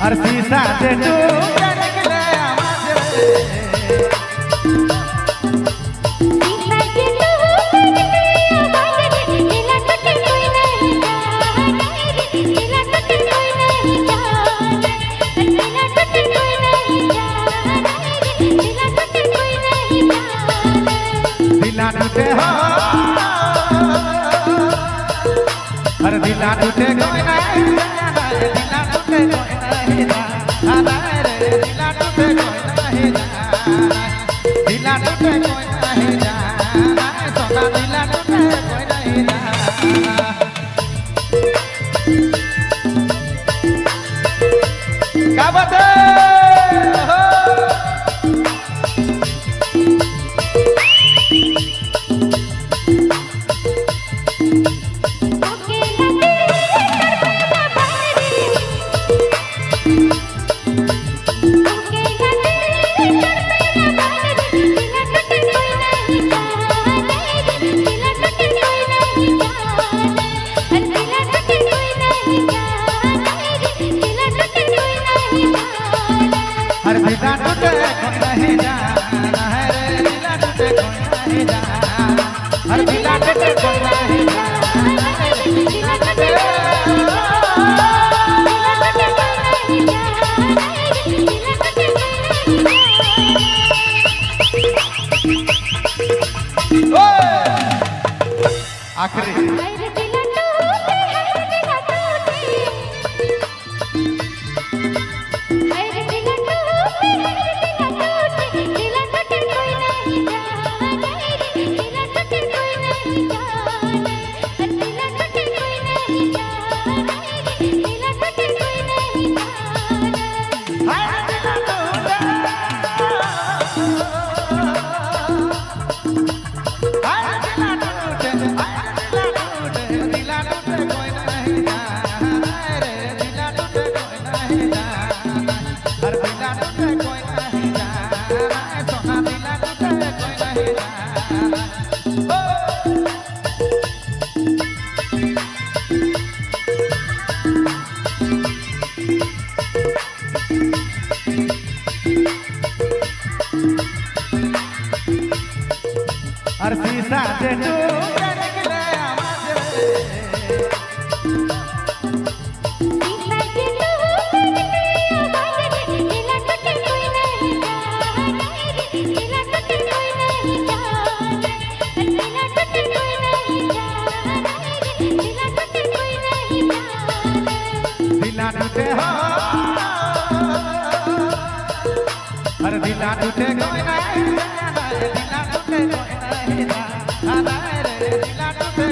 और शीशा से टूट निकले आवाज दिला टूटे हो हर दिला टूटे कोई नहीं दिला टूटे कोई नहीं दिला टूटे कोई नहीं दिला टूटे कोई नहीं सोना दिला टूटे कोई नहीं क्या बात है हर दिला टूटे कोई नहीं जाना है रे दिला टूटे कोई नहीं जाना हर दिला टूटे कोई नहीं जाना आखिरी और शीशा से टूट निकले आवाज दिला टूटे हो हर दिला टूटे कोई नहीं दिला टूटे कोई नहीं दिला टूटे